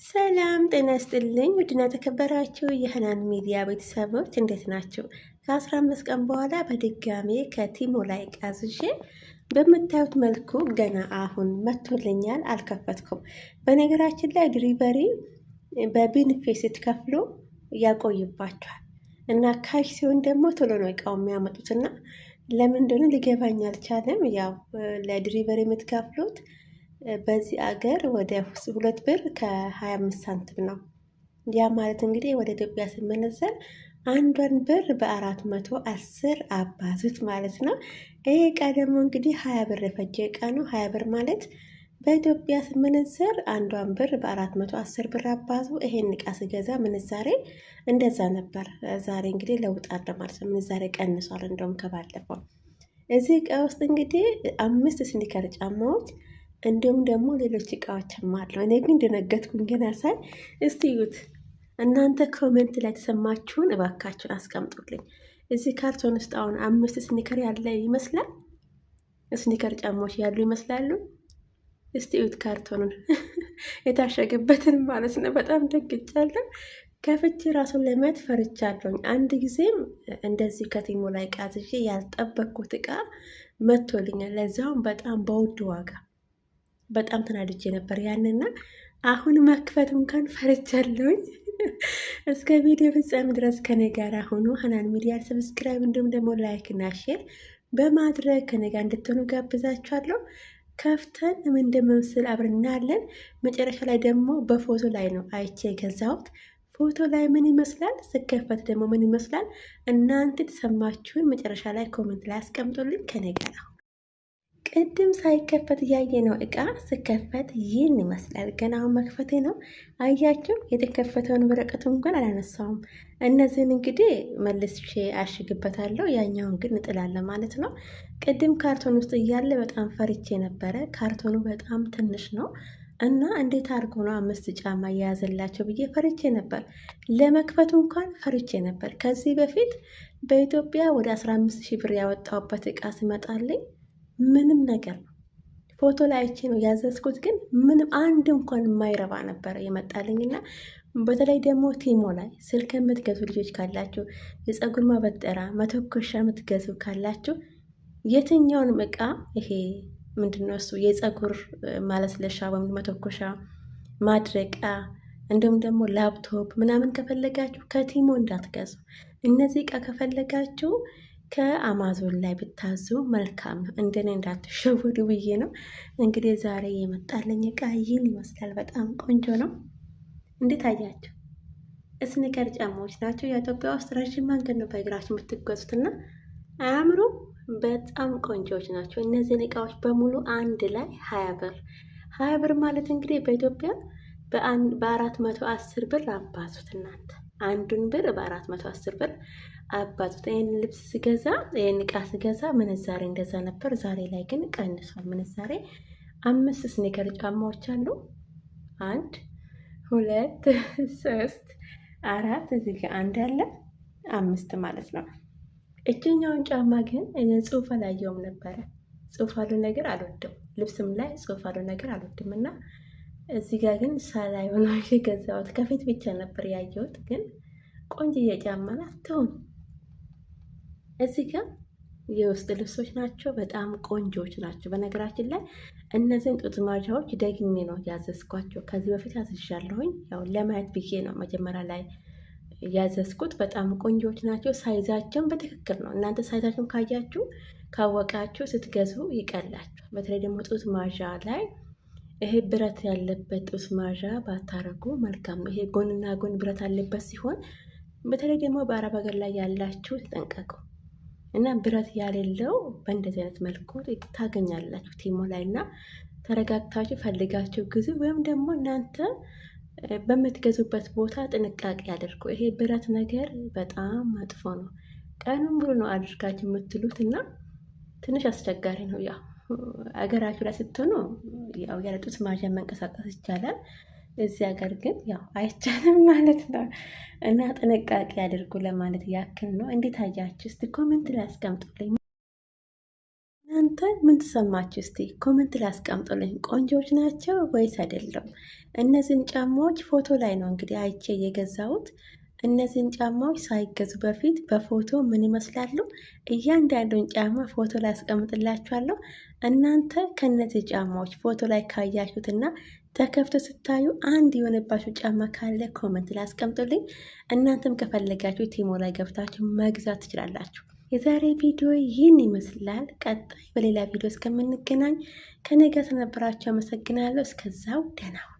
ሰላም ጤና ይስጥልኝ። ውድና ተከበራችሁ የህናን ሚዲያ ቤተሰቦች እንዴት ናቸው? ከ15 ቀን በኋላ በድጋሜ ከቲሞ ላይ ቃዝዤ በምታዩት መልኩ ገና አሁን መጥቶልኛል። አልከፈትኩም። በነገራችን ላይ ድሪቨሪ በቢንፌ ስትከፍሉ ያቆይባቸዋል እና ካሽ ሲሆን ደግሞ ቶሎ ነው እቃው የሚያመጡትና ለምን እንደሆነ ሊገባኝ አልቻለም። ያው ለድሪቨሪ የምትከፍሉት በዚህ አገር ወደ 2 ብር ከ25 ሳንቲም ነው። ያ ማለት እንግዲህ ወደ ኢትዮጵያ ስመነዘር አንዷን ብር በ410 አባዙት ማለት ነው። ይሄ እቃ ደግሞ እንግዲህ 20 ብር የፈጀ እቃ ነው። 20 ብር ማለት በኢትዮጵያ ስመነዘር አንዷን ብር በ410 ብር አባዙ። ይሄን እቃ ስገዛ ምንዛሬ እንደዛ ነበር። ዛሬ እንግዲህ ለውጥ አለ ማለት ነው። ምንዛሬ ቀንሷል እንደውም ከባለፈው። እዚህ እቃ ውስጥ እንግዲህ 5 ስኒከር ጫማዎች እንዲሁም ደግሞ ሌሎች እቃዎችም አሉ። እኔ ግን ደነገጥኩኝ ገና ሳይ። እስቲ እዩት እናንተ ኮሜንት ላይ ተሰማችሁን እባካችሁን አስቀምጡልኝ። እዚህ ካርቶን ውስጥ አሁን 5 ስኒከር ያለ ይመስላል። ስኒከር ጫማዎች ያሉ ይመስላሉ። እስቲ እዩት ካርቶኑን የታሸገበትን ማለት ነው። በጣም ደንግጫለሁ። ከፍቼ ራሱን ለማየት ፈርቻለሁኝ። አንድ ጊዜም እንደዚህ ከቲሞ ላይ ቃዝዤ ያልጠበቅኩት እቃ መጥቶልኛል። ለዛውም በጣም በውድ ዋጋ በጣም ተናድጄ ነበር ያንና አሁን መክፈት እንኳን ፈርቻለሁኝ። እስከ ቪዲዮ ፍጻሜ ድረስ ከኔ ጋር ሆኖ ህናን ሚዲያ ሰብስክራይብ እንዲሁም ደግሞ ላይክ እና ሼር በማድረግ ከኔ ጋር እንድትሆኑ ጋብዛችኋለሁ። ከፍተን ምን እንደምመስል አብረን እናያለን። መጨረሻ ላይ ደግሞ በፎቶ ላይ ነው አይቼ የገዛሁት። ፎቶ ላይ ምን ይመስላል፣ ስከፈት ደግሞ ምን ይመስላል፣ እናንተ የተሰማችሁን መጨረሻ ላይ ኮሜንት ላይ አስቀምጡልኝ ከኔ ጋር። ቅድም ሳይከፈት እያየ ነው እቃ ስከፈት ይህን ይመስላል። ገና አሁን መክፈቴ ነው። አያችሁ የተከፈተውን ወረቀቱ እንኳን አላነሳውም። እነዚህን እንግዲህ መልሼ አሽግበታለሁ። ያኛውን ግን እንጥላለን ማለት ነው። ቅድም ካርቶን ውስጥ እያለ በጣም ፈርቼ ነበረ። ካርቶኑ በጣም ትንሽ ነው እና እንዴት አድርጎ ነው 5 ጫማ እየያዘላቸው ብዬ ፈርቼ ነበር። ለመክፈቱ እንኳን ፈርቼ ነበር። ከዚህ በፊት በኢትዮጵያ ወደ 15,000 ብር ያወጣሁበት እቃ ሲመጣልኝ ምንም ነገር ነው። ፎቶ ላይ አይቼ ነው ያዘዝኩት፣ ግን ምንም አንድ እንኳን የማይረባ ነበር የመጣልኝና በተለይ ደግሞ ቲሞ ላይ ስልክ የምትገዙ ልጆች ካላችሁ፣ የፀጉር ማበጠራ መተኮሻ የምትገዙ ካላችሁ የትኛውንም እቃ ይሄ ምንድነው እሱ የፀጉር ማለስለሻ ወይም መተኮሻ ማድረቂያ እንዲሁም ደግሞ ላፕቶፕ ምናምን ከፈለጋችሁ ከቲሞ እንዳትገዙ። እነዚህ እቃ ከፈለጋችሁ ከአማዞን ላይ ብታዙ መልካም ነው። እንደኔ እንዳትሸወዱ ብዬ ነው። እንግዲህ ዛሬ የመጣለኝ እቃ ይህን ይመስላል። በጣም ቆንጆ ነው። እንዴት አያቸው? ስኒከር ጫማዎች ናቸው። የኢትዮጵያ ውስጥ ረዥም መንገድ ነው በእግራችሁ የምትጓዙትና አያምሩ? በጣም ቆንጆዎች ናቸው። እነዚህን እቃዎች በሙሉ አንድ ላይ 20 ብር 20 ብር ማለት እንግዲህ በኢትዮጵያ በ410 ብር አባዙት። እናንተ አንዱን ብር በ410 ብር አባዙት። ይህን ልብስ ስገዛ ይህን እቃ ስገዛ ምንዛሬ እንደዛ ነበር። ዛሬ ላይ ግን ቀንሷል ምንዛሬ። 5 ስኒከር ጫማዎች አሉ። 1 2 3 4 እዚህ ጋር አንድ አለ 5 ማለት ነው። እችኛውን ጫማ ግን እኔ ጽሑፍ አላየውም ነበረ። ጽሑፍ አሉ ነገር አልወድም። ልብስም ላይ ጽሑፍ አሉ ነገር አልወድም እና እዚህ ጋር ግን ሳላይ ሆኖ የገዛሁት ከፊት ብቻ ነበር ያየሁት። ግን ቆንጆዬ ጫማ ናት ትሁን። እዚህ ጋር የውስጥ ልብሶች ናቸው። በጣም ቆንጆዎች ናቸው። በነገራችን ላይ እነዚህን ጡት ማጃዎች ደግሜ ነው ያዘዝኳቸው። ከዚህ በፊት ያዝዣለሁኝ። ያው ለማየት ብዬ ነው መጀመሪያ ላይ ያዘዝኩት። በጣም ቆንጆዎች ናቸው። ሳይዛቸውን በትክክል ነው። እናንተ ሳይዛቸውን ካያችሁ ካወቃችሁ ስትገዙ ይቀላችሁ። በተለይ ደግሞ ጡት ማዣ ላይ ይሄ ብረት ያለበት ጡት ማዣ ባታረጉ መልካም ነው። ይሄ ጎንና ጎን ብረት ያለበት ሲሆን በተለይ ደግሞ በአረብ ሀገር ላይ ያላችሁ ተጠንቀቁ እና ብረት ያሌለው በእንደዚህ አይነት መልኩ ታገኛላችሁ ቲሞ ላይ እና ተረጋግታችሁ ፈልጋችሁ ግዙ። ወይም ደግሞ እናንተ በምትገዙበት ቦታ ጥንቃቄ አድርጉ። ይሄ ብረት ነገር በጣም መጥፎ ነው። ቀኑን ሙሉ ነው አድርጋችሁ የምትሉት እና ትንሽ አስቸጋሪ ነው። ያው አገራችሁ ላይ ስትሆኑ ያው ያለ ጡት ማዣ መንቀሳቀስ ይቻላል። እዚህ ሀገር ግን ያው አይቻልም ማለት ነው እና ጥንቃቄ አድርጉ ለማለት ያክል ነው። እንዴት አያችሁ? እስቲ ኮሜንት ላይ አስቀምጡልኝ። እናንተ ምን ተሰማችሁ? እስቲ ኮሜንት ላይ አስቀምጡልኝ። ቆንጆዎች ናቸው ወይስ አይደለም? እነዚህን ጫማዎች ፎቶ ላይ ነው እንግዲህ አይቼ የገዛሁት። እነዚህን ጫማዎች ሳይገዙ በፊት በፎቶ ምን ይመስላሉ እያንዳንዱን ጫማ ፎቶ ላይ አስቀምጥላችኋለሁ። እናንተ ከነዚህ ጫማዎች ፎቶ ላይ ካያችሁትና ተከፍቶ ስታዩ አንድ የሆነባችሁ ጫማ ካለ ኮመንት ላይ አስቀምጡልኝ። እናንተም ከፈለጋችሁ ቲሞ ላይ ገብታችሁ መግዛት ትችላላችሁ። የዛሬ ቪዲዮ ይህን ይመስላል። ቀጣይ በሌላ ቪዲዮ እስከምንገናኝ ከኔ ጋር ስለነበራችሁ አመሰግናለሁ። እስከዛው ደህና ሁኑ።